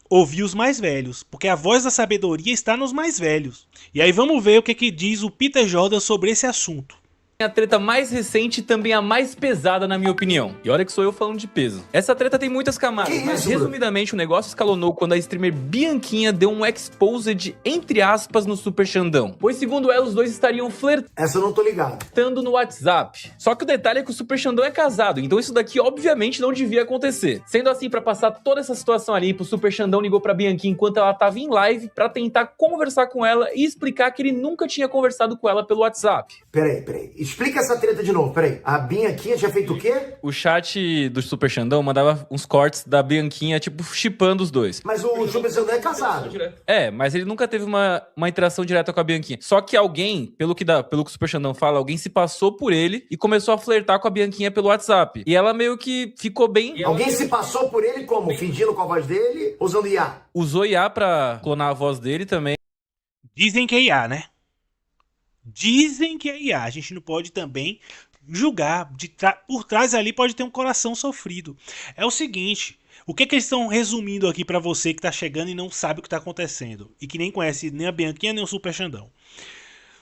ouvir os mais velhos, porque a voz da sabedoria está nos mais velhos. E aí vamos ver o que diz o Peter Jordan sobre esse assunto. A treta mais recente e também a mais pesada, na minha opinião. E olha que sou eu falando de peso. Essa treta tem muitas camadas, mas resumidamente o negócio escalonou quando a streamer Bianquinha deu um exposed, entre aspas, no Super Xandão. Pois segundo ela, os dois estariam flertando. Essa eu não tô ligado. No WhatsApp. Só que o detalhe é que o Super Xandão é casado, então isso daqui obviamente não devia acontecer. Sendo assim, pra passar toda essa situação ali, o Super Xandão ligou pra Bianquinha enquanto ela tava em live pra tentar conversar com ela e explicar que ele nunca tinha conversado com ela pelo WhatsApp. Peraí. Explica essa treta de novo, peraí. A Bianquinha tinha feito o quê? O chat do Super Xandão mandava uns cortes da Bianquinha, tipo, shippando os dois. Mas o Super Xandão é casado. É, mas ele nunca teve uma interação direta com a Bianquinha. Só que alguém, pelo que o Super Xandão fala, alguém se passou por ele e começou a flertar com a Bianquinha pelo WhatsApp. E ela meio que ficou bem... Alguém se passou por ele como? Fingindo com a voz dele? Usando IA? Usou IA pra clonar a voz dele também. Dizem que é IA, né? Dizem que é IA. A gente não pode também julgar. Por trás ali pode ter um coração sofrido. É o seguinte, o que eles estão resumindo aqui pra você que tá chegando e não sabe o que tá acontecendo? E que nem conhece nem a Bianquinha nem o Super Xandão.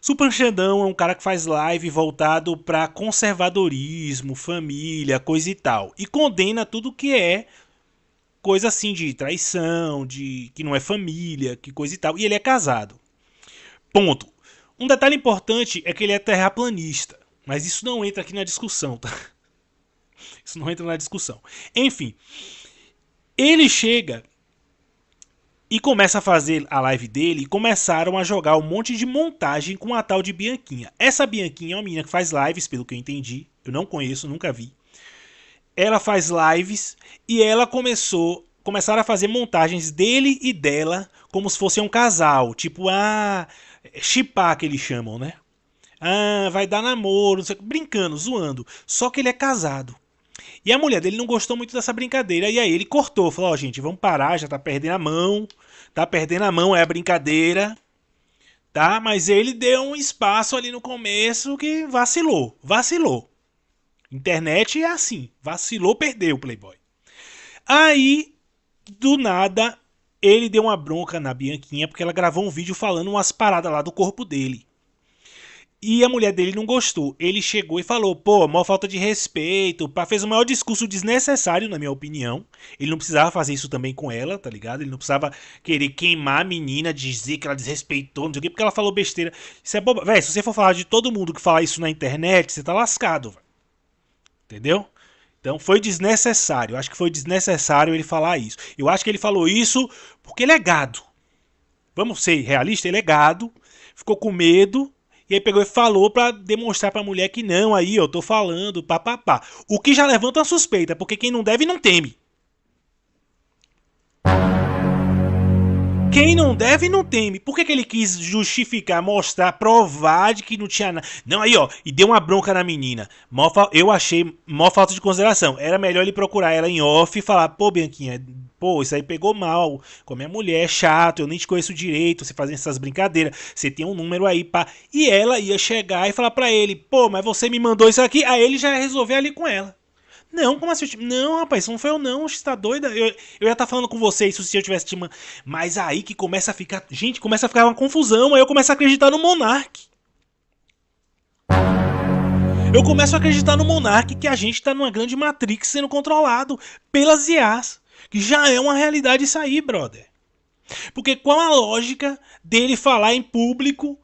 Super Xandão é um cara que faz live voltado pra conservadorismo, família, coisa e tal. E condena tudo que é coisa assim de traição, de que não é família, que coisa e tal. E ele é casado. Ponto. Um detalhe importante é que ele é terraplanista, mas isso não entra aqui na discussão, tá? Isso não entra na discussão. Enfim, ele chega e começa a fazer a live dele e começaram a jogar um monte de montagem com a tal de Bianquinha. Essa Bianquinha é uma menina que faz lives, pelo que eu entendi. Eu não conheço, nunca vi. Ela faz lives e ela começaram a fazer montagens dele e dela como se fosse um casal. Tipo, shippar que eles chamam, né? Vai dar namoro, não sei, brincando, zoando. Só que ele é casado. E a mulher dele não gostou muito dessa brincadeira. E aí ele cortou, falou, ó, gente, vamos parar, já tá perdendo a mão. Tá perdendo a mão, é a brincadeira. Tá? Mas ele deu um espaço ali no começo que vacilou. Internet é assim, vacilou, perdeu o Playboy. Aí, do nada, ele deu uma bronca na Bianquinha porque ela gravou um vídeo falando umas paradas lá do corpo dele. E a mulher dele não gostou. Ele chegou e falou, pô, maior falta de respeito. Fez o maior discurso desnecessário, na minha opinião. Ele não precisava fazer isso também com ela, tá ligado? Ele não precisava querer queimar a menina, dizer que ela desrespeitou, não sei o quê, porque ela falou besteira. Isso é boba. Véi, se você for falar de todo mundo que fala isso na internet, você tá lascado, véio. Entendeu? Então foi desnecessário. Eu acho que foi desnecessário ele falar isso. Eu acho que ele falou isso porque ele é gado. Vamos ser realistas, ele é gado. Ficou com medo. E aí pegou e falou pra demonstrar pra mulher que não, aí eu tô falando, papapá. O que já levanta uma suspeita, porque quem não deve não teme. Quem não deve não teme. Por que ele quis justificar, mostrar, provar de que não tinha nada? Não, aí ó, e deu uma bronca na menina. Eu achei mó falta de consideração. Era melhor ele procurar ela em off e falar, pô, Bianquinha, pô, isso aí pegou mal com a minha mulher, é chato, eu nem te conheço direito, você fazendo essas brincadeiras, você tem um número aí, pá. E ela ia chegar e falar pra ele, pô, mas você me mandou isso aqui, aí ele já ia resolver ali com ela. Não, como assim? Não, rapaz, isso não foi eu não, você tá doida? Eu ia estar falando com você isso se eu tivesse te mandado. Mas aí que começa a ficar... Gente, começa a ficar uma confusão, aí eu começo a acreditar no Monark. Eu começo a acreditar no Monark que a gente tá numa grande Matrix sendo controlado pelas IAs. Que já é uma realidade isso aí, brother. Porque qual a lógica dele falar em público...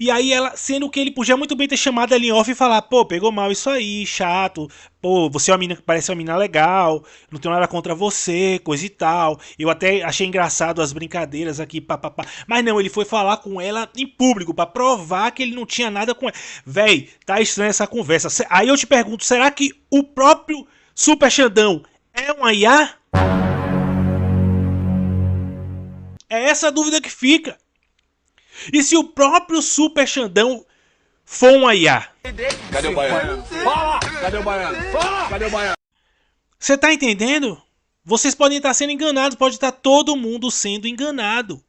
E aí ela, sendo que ele podia muito bem ter chamado ela em off e falar, pô, pegou mal isso aí, chato, pô, você é uma mina que parece uma mina legal, não tenho nada contra você, coisa e tal. Eu até achei engraçado as brincadeiras aqui, papapá. Mas não, ele foi falar com ela em público, pra provar que ele não tinha nada com ela. Véi, tá estranha essa conversa. Aí eu te pergunto, será que o próprio Super Xandão é uma IA? É essa a dúvida que fica. E se o próprio Super Xandão for um IA? Cadê o baiano? Fala! Cadê o baiano? Fala! Cadê o baiano? Você tá entendendo? Vocês podem estar sendo enganados, pode estar todo mundo sendo enganado.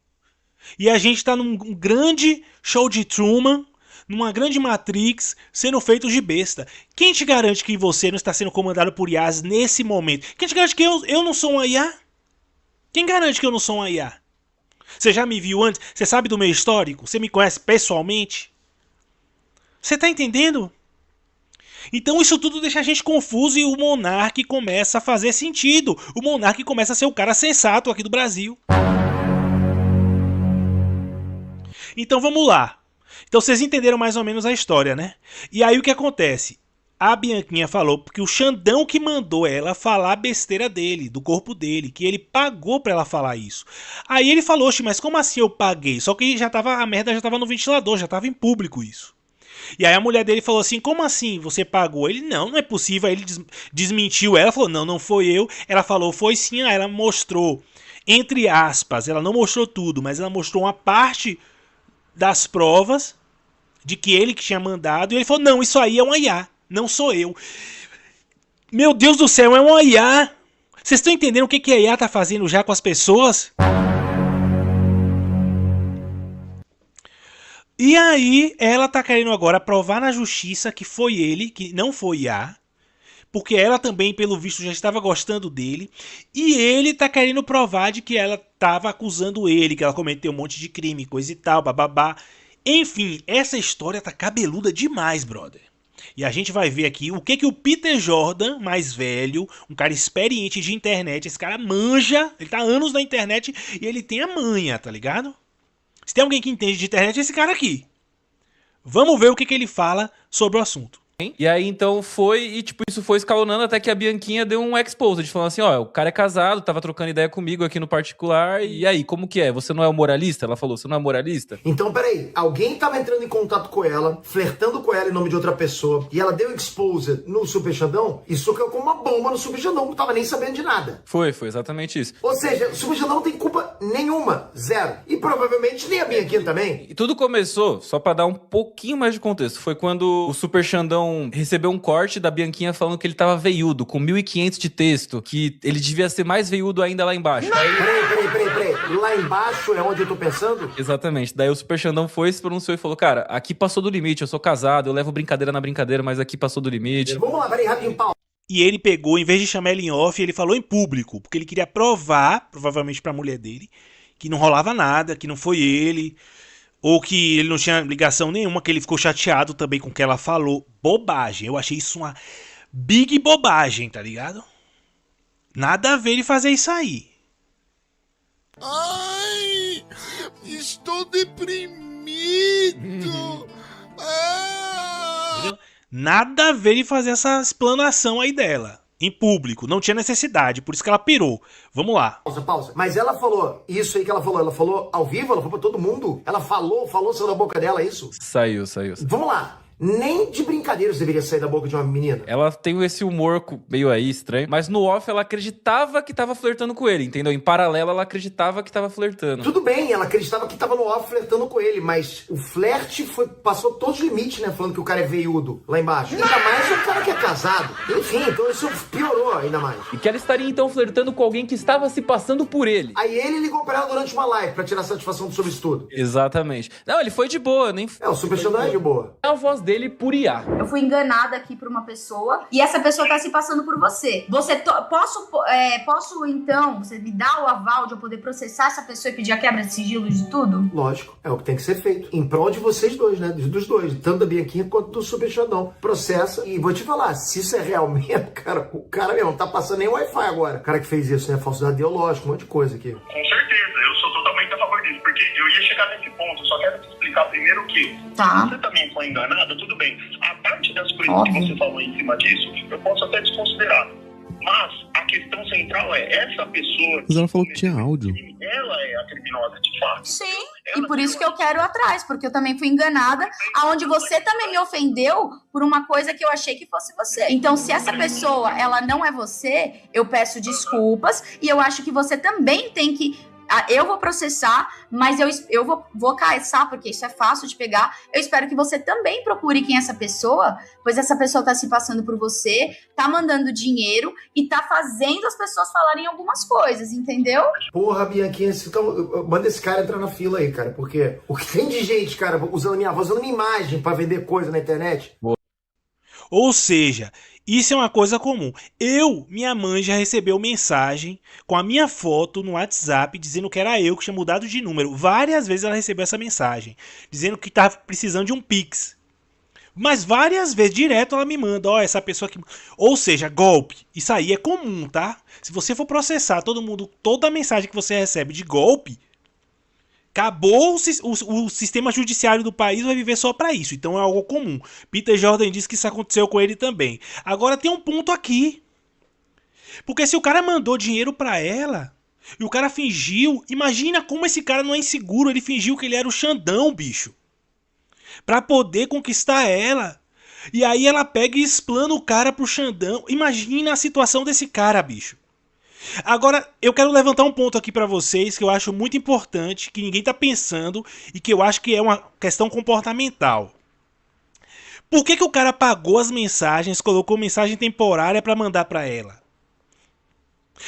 E a gente tá num grande show de Truman, numa grande Matrix, sendo feito de besta. Quem te garante que você não está sendo comandado por IAs nesse momento? Quem te garante que eu não sou um IA? Quem garante que eu não sou uma IA? Você já me viu antes? Você sabe do meu histórico? Você me conhece pessoalmente? Você tá entendendo? Então isso tudo deixa a gente confuso e o Monark começa a fazer sentido. O Monark começa a ser o cara sensato aqui do Brasil. Então vamos lá. Então vocês entenderam mais ou menos a história, né? E aí o que acontece? A Bianquinha falou que o Xandão que mandou ela falar besteira dele, do corpo dele, que ele pagou pra ela falar isso. Aí ele falou, mas como assim eu paguei? Só que a merda já tava no ventilador, já tava em público isso. E aí a mulher dele falou assim, como assim você pagou? Ele, não é possível. Aí ele desmentiu ela, falou, não foi eu. Ela falou, foi sim. Aí ela mostrou, entre aspas, ela não mostrou tudo, mas ela mostrou uma parte das provas de que ele que tinha mandado. E ele falou, não, isso aí é uma IA, não sou eu. Meu Deus do céu, é uma IA. Vocês estão entendendo o que a IA tá fazendo já com as pessoas? E aí, ela tá querendo agora provar na justiça que foi ele, que não foi IA, porque ela também, pelo visto, já estava gostando dele, e ele tá querendo provar de que ela tava acusando ele, que ela cometeu um monte de crime, coisa e tal, bababá. Enfim, essa história tá cabeluda demais, brother. E a gente vai ver aqui o que o Peter Jordan, mais velho, um cara experiente de internet, esse cara manja, ele tá há anos na internet e ele tem a manha, tá ligado? Se tem alguém que entende de internet, é esse cara aqui. Vamos ver o que ele fala sobre o assunto. E aí, então, isso foi escalonando até que a Bianquinha deu um exposed, falando assim, ó, o cara é casado, tava trocando ideia comigo aqui no particular, e aí, como que é? Você não é o moralista? Ela falou, você não é moralista? Então, peraí, alguém tava entrando em contato com ela, flertando com ela em nome de outra pessoa, e ela deu exposed no Super Xandão, e socou como uma bomba no Super Xandão, não tava nem sabendo de nada. Foi exatamente isso. Ou seja, o Super Xandão não tem culpa nenhuma, zero. E provavelmente nem a Bianquinha também. E tudo começou, só pra dar um pouquinho mais de contexto, foi quando o Super Xandão recebeu um corte da Bianquinha falando que ele tava veiudo, com 1.500 de texto, que ele devia ser mais veiudo ainda lá embaixo. Peraí. Lá embaixo é onde eu tô pensando? Exatamente. Daí o Super Xandão foi, se pronunciou e falou, cara, aqui passou do limite, eu sou casado, eu levo brincadeira na brincadeira, mas aqui passou do limite. Vamos lá, peraí, rapidinho, pau. E ele pegou, em vez de chamar ela em off, ele falou em público, porque ele queria provar, provavelmente pra mulher dele, que não rolava nada, que não foi ele, ou que ele não tinha ligação nenhuma, que ele ficou chateado também com o que ela falou. Bobagem. Eu achei isso uma big bobagem, tá ligado? Nada a ver ele fazer isso aí. Ai, estou deprimido. Entendeu? Nada a ver ele fazer essa explanação aí dela. Em público, não tinha necessidade, por isso que ela pirou. Vamos lá. Pausa. Mas ela falou, isso aí que ela falou ao vivo, ela falou pra todo mundo? Ela falou, saiu da boca dela, é isso? Saiu. Vamos lá. Nem de brincadeira isso deveria sair da boca de uma menina. Ela tem esse humor meio aí estranho, mas no off ela acreditava que tava flertando com ele, entendeu? Em paralelo ela acreditava que tava flertando. Tudo bem, ela acreditava que tava no off flertando com ele, mas o flerte passou todos os limites, né? Falando que o cara é veiudo lá embaixo. Ainda mais o cara que é casado. Enfim, então isso piorou ainda mais. E que ela estaria então flertando com alguém que estava se passando por ele. Aí ele ligou pra ela durante uma live pra tirar satisfação sobre isso tudo. Exatamente. Não, ele foi de boa, nem... O Super Xandão é de boa. É a voz dele por IA. Eu fui enganada aqui por uma pessoa e essa pessoa tá se passando por você. Posso então, você me dá o aval de eu poder processar essa pessoa e pedir a quebra de sigilo de tudo? Lógico, é o que tem que ser feito. Em prol de vocês dois, né? Dos dois, tanto da Bianquinha quanto do Super Xandão. Processa e vou te falar, se isso é real mesmo, cara, o cara mesmo não tá passando nem Wi-Fi agora. O cara que fez isso, né? Falsidade ideológica, um monte de coisa aqui. Com certeza, eu sou totalmente a favor disso, porque eu ia chegar nesse ponto, só quero te explicar primeiro que Tá. se você também foi enganada, tudo bem. A parte das coisas que você falou em cima disso, eu posso até desconsiderar. Mas a questão central é essa pessoa... Mas ela falou que tinha áudio. Ela é a criminosa de fato. Sim, e por isso que eu quero ir atrás, porque eu também fui enganada, aonde você também me ofendeu por uma coisa que eu achei que fosse você. Então, se essa pessoa, ela não é você, eu peço desculpas, e eu acho que você também tem que... Eu vou processar, mas eu vou caçar, porque isso é fácil de pegar. Eu espero que você também procure quem é essa pessoa, pois essa pessoa tá se passando por você, tá mandando dinheiro e tá fazendo as pessoas falarem algumas coisas, entendeu? Porra, Bianquinha, então, manda esse cara entrar na fila aí, cara, porque o que tem de gente, cara, usando minha voz, usando minha imagem pra vender coisa na internet. Ou seja, Isso é uma coisa comum. Minha mãe já recebeu mensagem com a minha foto no WhatsApp dizendo que era eu que tinha mudado de número. Várias vezes ela recebeu essa mensagem, dizendo que estava precisando de um Pix. Mas várias vezes, direto, ela me manda, ó, essa pessoa que... Ou seja, golpe. Isso aí é comum, tá? Se você for processar toda mensagem que você recebe de golpe, acabou o sistema judiciário do país, vai viver só pra isso. Então é algo comum. Peter Jordan disse que isso aconteceu com ele também. Agora tem um ponto aqui. Porque se o cara mandou dinheiro pra ela, e o cara fingiu... Imagina como esse cara não é inseguro, ele fingiu que ele era o Xandão, bicho. Pra poder conquistar ela. E aí ela pega e explana o cara pro Xandão. Imagina a situação desse cara, bicho. Agora, eu quero levantar um ponto aqui pra vocês que eu acho muito importante, que ninguém tá pensando e que eu acho que é uma questão comportamental. Por que o cara apagou as mensagens, colocou mensagem temporária pra mandar pra ela?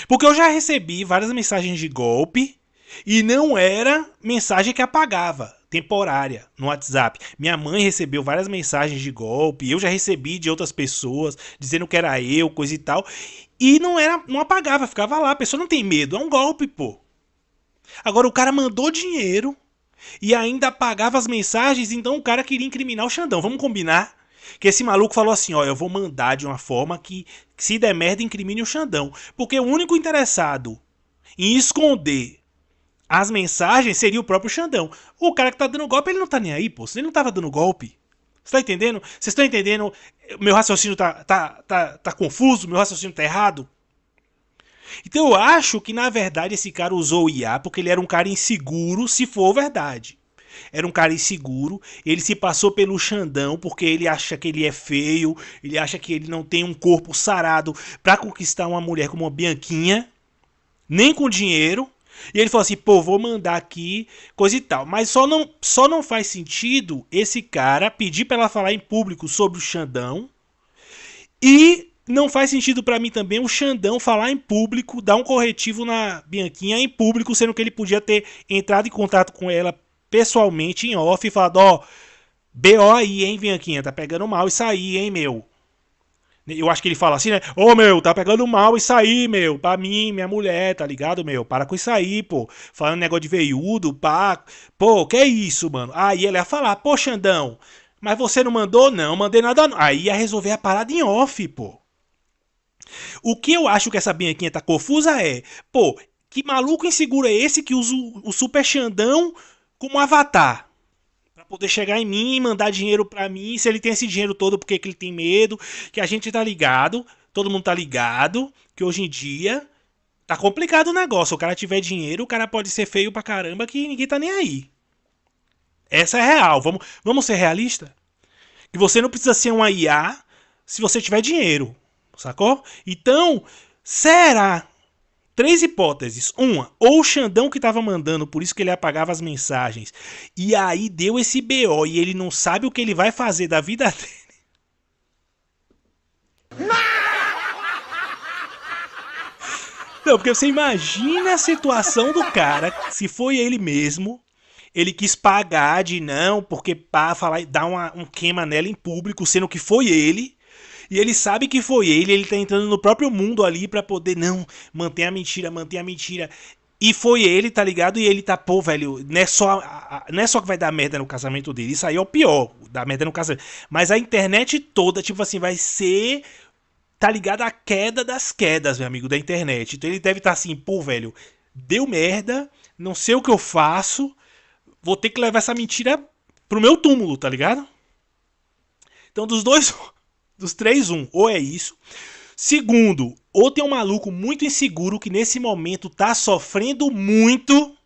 Porque eu já recebi várias mensagens de golpe e não era mensagem que apagava. Temporária, no WhatsApp. Minha mãe recebeu várias mensagens de golpe, eu já recebi de outras pessoas dizendo que era eu, coisa e tal, e não apagava, ficava lá. A pessoa não tem medo, é um golpe, pô. Agora o cara mandou dinheiro e ainda apagava as mensagens, então o cara queria incriminar o Xandão. Vamos combinar que esse maluco falou assim, ó, eu vou mandar de uma forma que se der merda incrimine o Xandão, porque o único interessado em esconder as mensagens seria o próprio Xandão. O cara que tá dando golpe, ele não tá nem aí, pô. Ele não tava dando golpe. Você tá entendendo? Vocês estão entendendo? Meu raciocínio tá confuso? Meu raciocínio tá errado? Então eu acho que, na verdade, esse cara usou o IA porque ele era um cara inseguro, se for verdade. Era um cara inseguro, ele se passou pelo Xandão porque ele acha que ele é feio, ele acha que ele não tem um corpo sarado pra conquistar uma mulher como a Bianquinha, nem com dinheiro. E ele falou assim, pô, vou mandar aqui, coisa e tal. Mas só não faz sentido esse cara pedir pra ela falar em público sobre o Xandão. E não faz sentido pra mim também o Xandão falar em público, dar um corretivo na Bianquinha em público, sendo que ele podia ter entrado em contato com ela pessoalmente, em off, e falado, ó, BO aí, hein, Bianquinha, tá pegando mal isso aí, hein, meu. Eu acho que ele fala assim, né? Ô, meu, tá pegando mal isso aí, meu. Pra mim, minha mulher, tá ligado, meu? Para com isso aí, pô. Falando negócio de veiudo, pá. Pô, que é isso, mano? Aí ele ia falar, pô, Xandão, mas você não mandou? Não, mandei nada não. Aí ia resolver a parada em off, pô. O que eu acho que essa Bianquinha tá confusa é, pô, que maluco inseguro é esse que usa o Super Xandão como avatar? Poder chegar em mim e mandar dinheiro pra mim. Se ele tem esse dinheiro todo, por que ele tem medo? Que a gente tá ligado, todo mundo tá ligado, que hoje em dia tá complicado o negócio. Se o cara tiver dinheiro, o cara pode ser feio pra caramba que ninguém tá nem aí. Essa é real. Vamos ser realistas? Que você não precisa ser uma IA se você tiver dinheiro, sacou? Então, será? 3 hipóteses. Uma, ou o Xandão que tava mandando, por isso que ele apagava as mensagens. E aí deu esse BO e ele não sabe o que ele vai fazer da vida dele. Não, porque você imagina a situação do cara, se foi ele mesmo, ele quis pagar de não, porque pá, falar e dar um queima nela em público, sendo que foi ele. E ele sabe que foi ele tá entrando no próprio mundo ali pra poder, não, manter a mentira. E foi ele, tá ligado? E ele tá, pô, velho, não é só que vai dar merda no casamento dele, isso aí é o pior, dar merda no casamento. Mas a internet toda, tipo assim, vai ser, tá ligado, a queda das quedas, meu amigo, da internet. Então ele deve estar assim, pô, velho, deu merda, não sei o que eu faço, vou ter que levar essa mentira pro meu túmulo, tá ligado? Então dos 3, ou é isso. Segundo, ou tem um maluco muito inseguro que nesse momento tá sofrendo muito.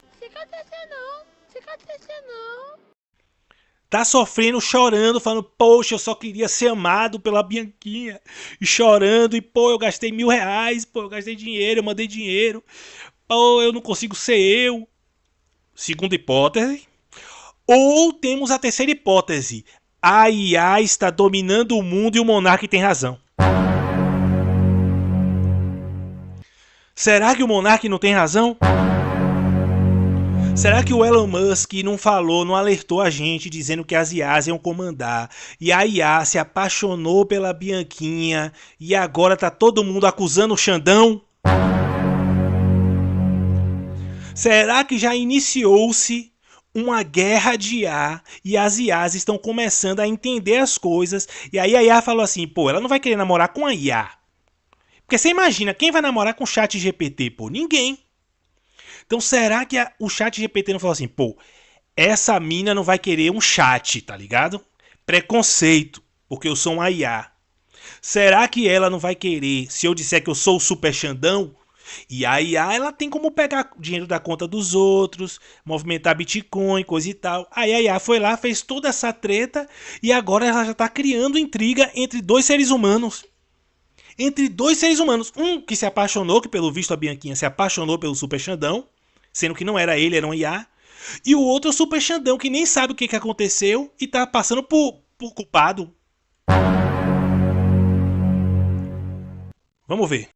Tá sofrendo, chorando, falando, poxa, eu só queria ser amado pela Bianquinha. E chorando, e pô, eu gastei R$1.000, pô, eu gastei dinheiro, eu mandei dinheiro. Pô, eu não consigo ser eu. Segunda hipótese. Ou temos a terceira hipótese. A IA está dominando o mundo e o monarca tem razão. Será que o monarca não tem razão? Será que o Elon Musk não falou, não alertou a gente dizendo que as IAs iam comandar e a IA se apaixonou pela Bianquinha e agora tá todo mundo acusando o Xandão? Será que já iniciou-se uma guerra de IA e as IAs estão começando a entender as coisas e aí a IA falou assim, pô, ela não vai querer namorar com a IA. Porque você imagina, quem vai namorar com o chat GPT, pô? Ninguém. Então será que o chat GPT não falou assim, pô, essa mina não vai querer um chat, tá ligado? Preconceito, porque eu sou uma IA. Será que ela não vai querer, se eu disser que eu sou o Super Xandão? E a IA, ela tem como pegar dinheiro da conta dos outros, movimentar Bitcoin, coisa e tal. Aí a IA foi lá, fez toda essa treta e agora ela já tá criando intriga entre dois seres humanos. Entre dois seres humanos. Um que se apaixonou, que pelo visto a Bianquinha se apaixonou pelo Super Xandão, sendo que não era ele, era um IA. E o outro é o Super Xandão, que nem sabe o que aconteceu e tá passando por culpado. Vamos ver.